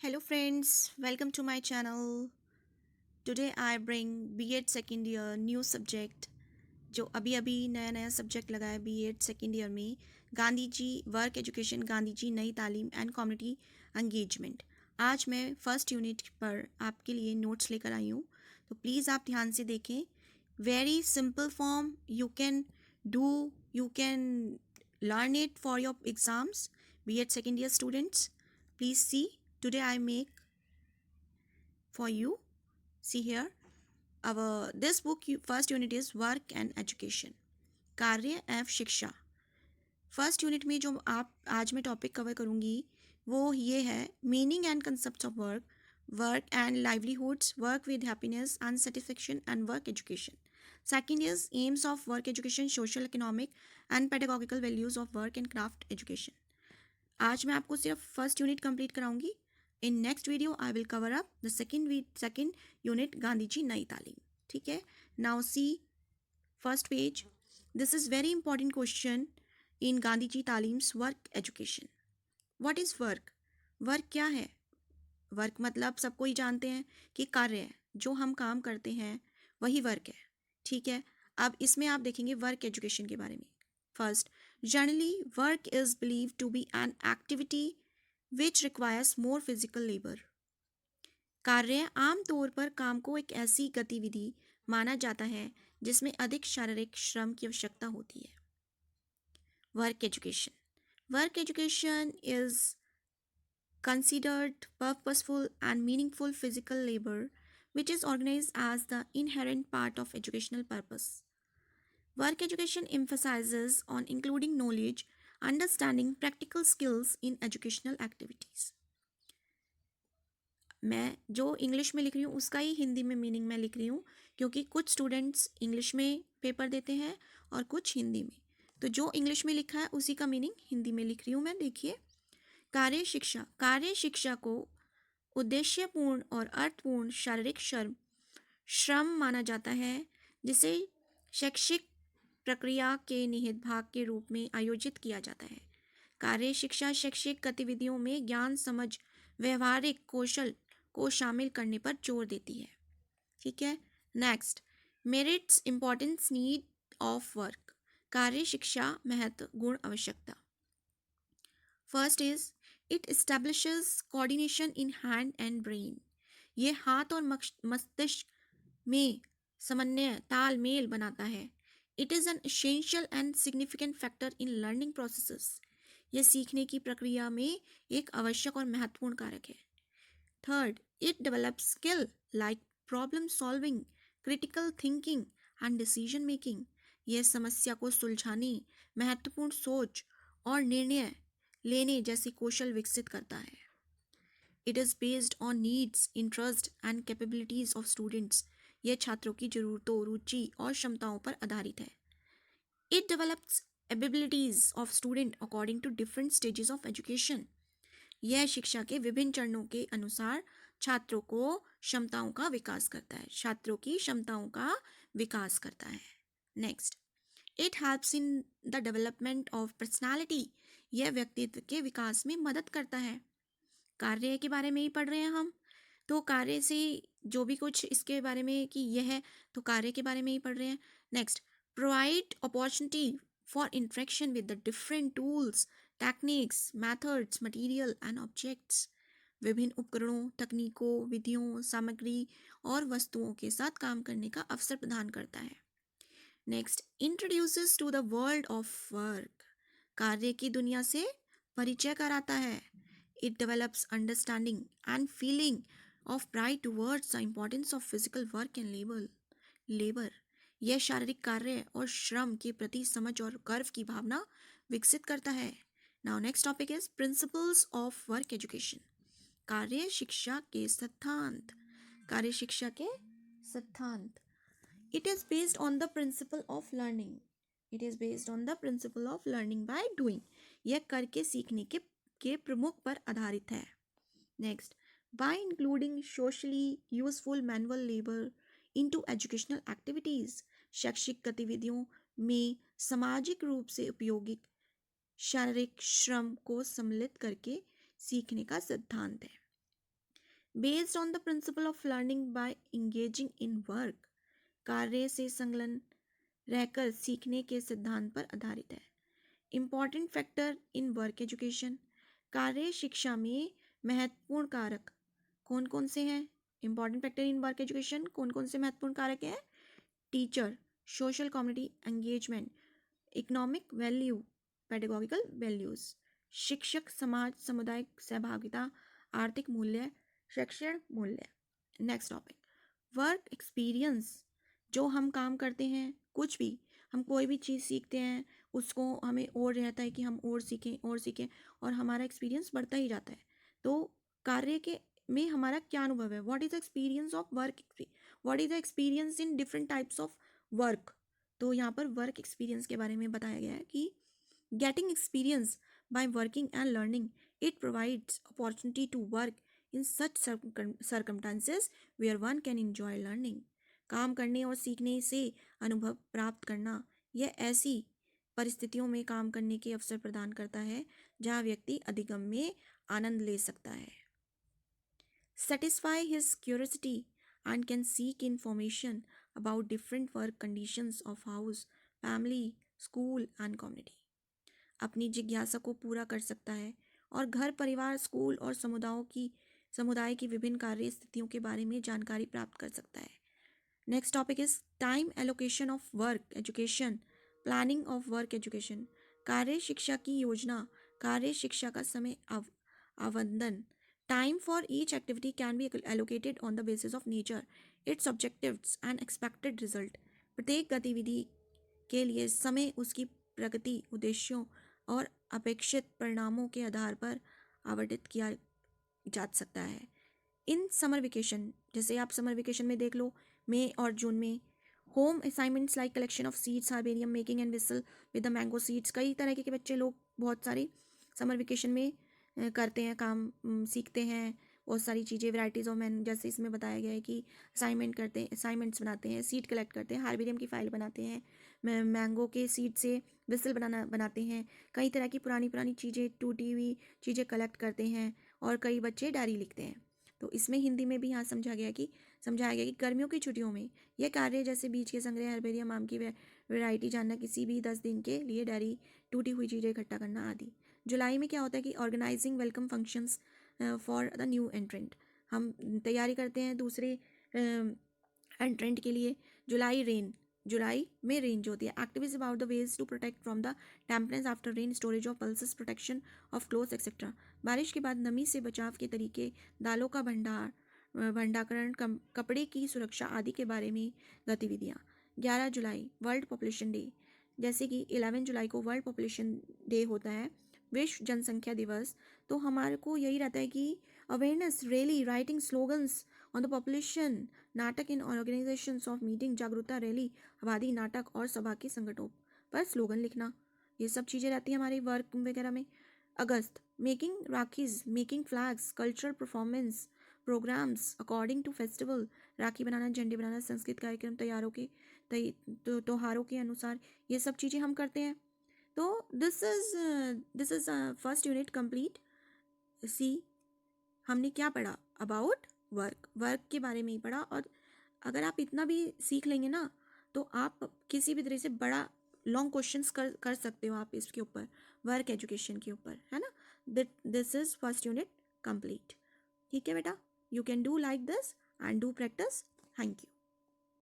Hello friends, welcome to my channel. Today I bring B.Ed second year new subject जो अभी अभी नया नया सब्जेक्ट लगा है B.Ed सेकेंड ईयर में गांधी जी वर्क एजुकेशन गांधी जी नई तालीम एंड कम्युनिटी एंगेजमेंट। आज मैं फर्स्ट यूनिट पर आपके लिए नोट्स लेकर आई हूँ, तो प्लीज़ आप ध्यान से देखें। Very simple form, you can learn it for your exams. B.Ed second year students, please see today I make for you. See here, our this book first unit is work and education, कार्य एवं शिक्षा। First unit में जो आप आज मैं topic cover करूँगी वो ये है meaning and concept of work, work and livelihoods, work with happiness and satisfaction and work education. Second is aims of work education, social economic and pedagogical values of work and craft education. आज मैं आपको सिर्फ first unit complete कराऊंगी। In next video I will cover up the second unit Gandhi ji नई तालीम। ठीक है, now see first page. This is very important question इन गांधी जी तालीम्स work education. What is work? Work क्या है? वर्क मतलब सबको ही जानते हैं कि कार्य है, जो हम काम करते हैं वही वर्क है। ठीक है, अब इसमें आप देखेंगे वर्क एजुकेशन के बारे में। First, generally work is believe to be an activity which requires more physical labour. कार्य आमतौर पर काम को एक ऐसी गतिविधि माना जाता है जिसमें अधिक शारीरिक श्रम की आवश्यकता होती है। Work education is considered purposeful and meaningful physical labor which is organized as the inherent part of educational purpose. Work education emphasizes on including knowledge, understanding practical skills in educational activities. मैं जो English में लिख रही हूँ उसका ही हिंदी में meaning मैं लिख रही हूँ, क्योंकि कुछ स्टूडेंट्स इंग्लिश में पेपर देते हैं और कुछ हिंदी में, तो जो इंग्लिश में लिखा है उसी का मीनिंग हिंदी में लिख रही हूँ मैं। देखिए, कार्य शिक्षा को उद्देश्यपूर्ण और अर्थपूर्ण शारीरिक श्रम माना जाता है, जिसे शैक्षिक प्रक्रिया के निहित भाग के रूप में आयोजित किया जाता है। कार्य शिक्षा शैक्षिक गतिविधियों में ज्ञान, समझ, व्यवहारिक कौशल को शामिल करने पर जोर देती है। ठीक है, next, merits, importance, need of work. कार्य शिक्षा महत्व, गुण, आवश्यकता। First is it establishes coordination in hand and brain. ये हाथ और मस्तिष्क में समन्वय, तालमेल बनाता है। It is an essential and significant factor in learning processes. यह सीखने की प्रक्रिया में एक आवश्यक और महत्वपूर्ण कारक है। Third, it develops skill like problem solving, critical thinking and decision making. यह समस्या को सुलझाने, महत्वपूर्ण सोच और निर्णय लेने जैसे कौशल विकसित करता है। It is based on needs, interest and capabilities of students. यह छात्रों की जरूरतों, रुचि और क्षमताओं पर आधारित है। It develops abilities of student according to different stages of education. यह शिक्षा के विभिन्न चरणों के अनुसार छात्रों की क्षमताओं का विकास करता है। Next, it helps in the development of personality. यह व्यक्तित्व के विकास में मदद करता है। कार्य के बारे में ही पढ़ रहे हैं हम, तो कार्य से जो भी कुछ इसके बारे में कि यह है, तो कार्य के बारे में ही पढ़ रहे हैं। Next, provide opportunity for interaction with the different tools, techniques, methods, material and objects. विभिन्न उपकरणों, तकनीकों, विधियों, सामग्री और वस्तुओं के साथ काम करने का अवसर प्रदान करता है। Next, introduces to the world of work. कार्य की दुनिया से परिचय कराता है। It develops understanding and feeling of pride towards the importance of physical work and labor. यह शारीरिक कार्य और श्रम के प्रति समझ और गर्व की भावना विकसित करता है। Now next topic is principles of work education. कार्य शिक्षा के सिद्धांत। It is based on the principle of learning. By doing. यह करके सीखने के प्रमुख पर आधारित है। Next, bye including socially useful manual labour into educational activities. शैक्षिक गतिविधियों में सामाजिक रूप से उपयोगी शारीरिक श्रम को सम्मिलित करके सीखने का सिद्धांत है। Based on the principle of learning by engaging in work, कार्य से संलग्न रहकर सीखने के सिद्धांत पर आधारित है। Important factor in work education, कार्य शिक्षा में महत्वपूर्ण कारक कौन कौन से हैं? Important factor in work education कौन कौन से महत्वपूर्ण कारक हैं? Teacher, social community engagement, economic value, pedagogical values, शिक्षक समाज सामुदायिक सहभागिता, आर्थिक मूल्य, शैक्षणिक मूल्य। Next topic, work experience. जो हम काम करते हैं, कुछ भी हम कोई भी चीज़ सीखते हैं, उसको हमें और रहता है कि हम और सीखें और हमारा एक्सपीरियंस बढ़ता ही जाता है। तो कार्य के में हमारा क्या अनुभव है? What is the experience of work, what is the experience in different types of work. तो यहाँ पर वर्क एक्सपीरियंस के बारे में बताया गया है कि getting experience by working and learning, it provides opportunity to work in such circumstances where one can enjoy learning. काम करने और सीखने से अनुभव प्राप्त करना, यह ऐसी परिस्थितियों में काम करने के अवसर प्रदान करता है जहाँ व्यक्ति अधिगम में आनंद ले सकता है, satisfy his curiosity and can seek information about different work conditions of house, family, school and community। अपनी जिज्ञासा को पूरा कर सकता है और घर परिवार स्कूल और समुदाय की विभिन्न कार्य स्थितियों के बारे में जानकारी प्राप्त कर सकता है। Next topic is time allocation of work education, planning of work education. कार्य शिक्षा की योजना, कार्य शिक्षा का समय आवंटन। Time for each activity can be allocated on the basis of nature, it's objectives and expected result. प्रत्येक गतिविधि के लिए समय उसकी प्रगति, उद्देश्यों और अपेक्षित परिणामों के आधार पर आवंटित किया जा सकता है। इन समर वेकेशन, जैसे आप समर वेकेशन में देख लो, मई और जून में home assignments like collection of seeds, herbarium making and whistle with the mango seeds. कई तरह के बच्चे लोग बहुत सारे समर वेकेशन में करते हैं काम, सीखते हैं बहुत सारी चीज़ें, वैराइटीज़ ऑफ मैन, जैसे इसमें बताया गया है कि असाइनमेंट्स बनाते हैं, सीड कलेक्ट करते हैं, हार्बेरियम की फाइल बनाते हैं, मैंगो के सीड से विसल बनाते हैं, कई तरह की पुरानी चीज़ें, टूटी हुई चीज़ें कलेक्ट करते हैं और कई बच्चे डायरी लिखते हैं। तो इसमें हिंदी में भी यहाँ समझाया गया कि गर्मियों की छुट्टियों में यह कार्य, जैसे बीज के संग्रह, हर्बेरियम, आम की वैरायटी जानना, किसी भी 10 दिन के लिए डायरी, टूटी हुई चीज़ें इकट्ठा करना आदि। जुलाई में क्या होता है कि organising welcome functions for the new entrant, हम तैयारी करते हैं दूसरे एंट्रेंट के लिए। जुलाई में रेन जो होती है, activities about the ways to protect from the temperature after rain, storage of pulses, protection of clothes etcetera. बारिश के बाद नमी से बचाव के तरीके, दालों का भंडारण, कपड़े की सुरक्षा आदि के बारे में गतिविधियाँ। 11 जुलाई वर्ल्ड पॉपुलेशन डे, जैसे कि 11 जुलाई को वर्ल्ड पॉपुलेशन डे होता है, विश्व जनसंख्या दिवस। तो हमारे को यही रहता है कि awareness, rally, writing slogans on the population, नाटक इन ऑर्गेनाइजेशंस ऑफ मीटिंग, जागरूकता रैली, आबादी नाटक और सभा के संगठनों पर स्लोगन लिखना, ये सब चीज़ें रहती हैं हमारे वर्क वगैरह में। August, making rakhis, making flags, cultural performance programmes according to festival, rakhi बनाना, झंडे बनाना, संस्कृत कार्यक्रम, त्योहारों के अनुसार, ये सब चीज़ें हम करते हैं। तो this is first unit complete. See, हमने क्या पढ़ा? अबाउट वर्क के बारे में ही पढ़ा। और अगर आप इतना भी सीख लेंगे ना, तो आप किसी भी तरह से बड़ा लॉन्ग क्वेश्चंस कर सकते हो आप इसके ऊपर, वर्क एजुकेशन के ऊपर, है ना। This is first unit complete. ठीक है बेटा, you can do like this and do practice. Thank you.